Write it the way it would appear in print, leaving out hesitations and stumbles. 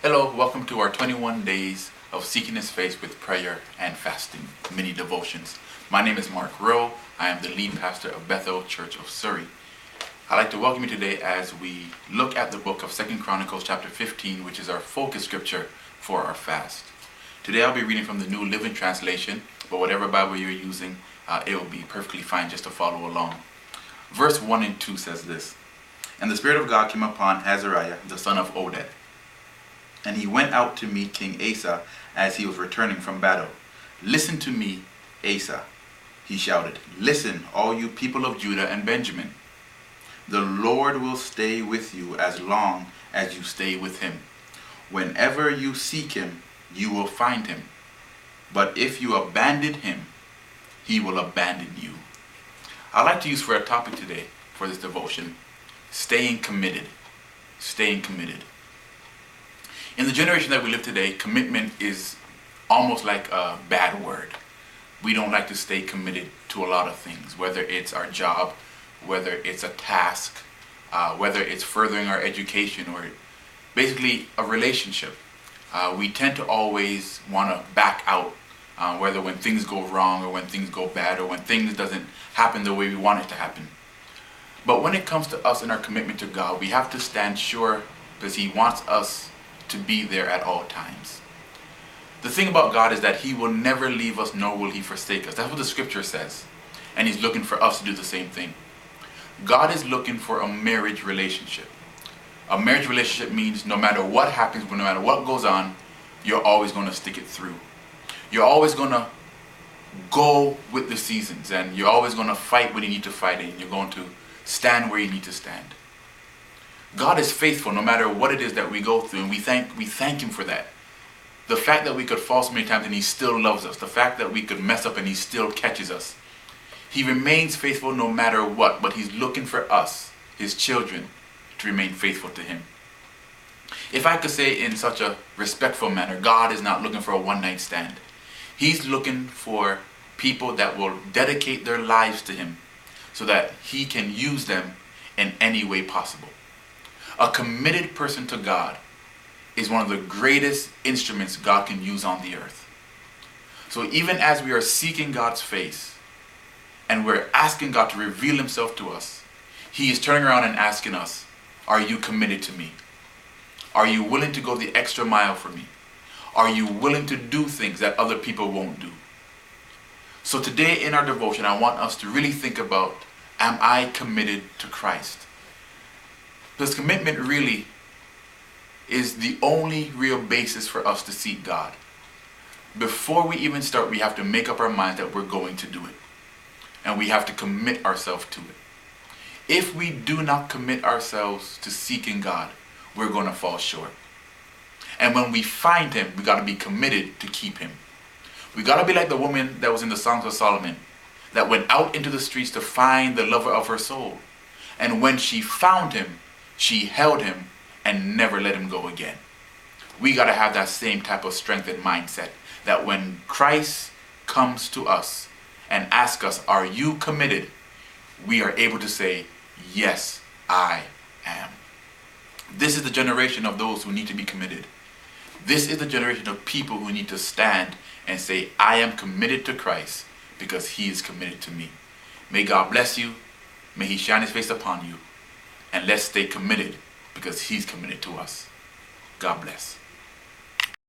Hello, welcome to our 21 days of seeking His face with prayer and fasting, mini devotions. My name is Mark Rowe. I am the lead pastor of Bethel Church of Surrey. I'd like to welcome you today as we look at the book of 2 Chronicles chapter 15, which is our focus scripture for our fast. Today I'll be reading from the New Living Translation, but whatever Bible you're using, it will be perfectly fine just to follow along. Verse 1 and 2 says this: "And the Spirit of God came upon Azariah, the son of Oded. And he went out to meet King Asa as he was returning from battle. 'Listen to me, Asa,' he shouted. 'Listen, all you people of Judah and Benjamin. The Lord will stay with you as long as you stay with him. Whenever you seek him, you will find him. But if you abandon him, he will abandon you.'" I'd like to use for a topic today for this devotion, staying committed. Staying committed. In the generation that we live today, commitment is almost like a bad word. We don't like to stay committed to a lot of things, whether it's our job, whether it's a task, whether it's furthering our education, or basically a relationship. We tend to always want to back out, whether when things go wrong or when things go bad or when things doesn't happen the way we want it to happen. But when it comes to us and our commitment to God, we have to stand sure because He wants us to be there at all times. The thing about God is that He will never leave us, nor will He forsake us. That's what the scripture says. And He's looking for us to do the same thing. God is looking for a marriage relationship. A marriage relationship means no matter what happens, no matter what goes on, you're always going to stick it through. You're always going to go with the seasons, and you're always going to fight when you need to fight, and you're going to stand where you need to stand. God is faithful no matter what it is that we go through, and we thank Him for that. The fact that we could fall so many times and He still loves us. The fact that we could mess up and He still catches us. He remains faithful no matter what, but He's looking for us, His children, to remain faithful to Him. If I could say in such a respectful manner, God is not looking for a one-night stand. He's looking for people that will dedicate their lives to Him so that He can use them in any way possible. A committed person to God is one of the greatest instruments God can use on the earth. So even as we are seeking God's face and we're asking God to reveal Himself to us, He is turning around and asking us, are you committed to me? Are you willing to go the extra mile for me? Are you willing to do things that other people won't do? So today in our devotion, I want us to really think about, am I committed to Christ? Because commitment really is the only real basis for us to seek God. Before we even start, we have to make up our mind that we're going to do it. And we have to commit ourselves to it. If we do not commit ourselves to seeking God, we're going to fall short. And when we find Him, we got to be committed to keep Him. We got to be like the woman that was in the Songs of Solomon, that went out into the streets to find the lover of her soul. And when she found him, she held him and never let him go again. We got to have that same type of strength and mindset, that when Christ comes to us and asks us, are you committed? We are able to say, yes, I am. This is the generation of those who need to be committed. This is the generation of people who need to stand and say, I am committed to Christ because He is committed to me. May God bless you. May He shine His face upon you. And let's stay committed because He's committed to us. God bless.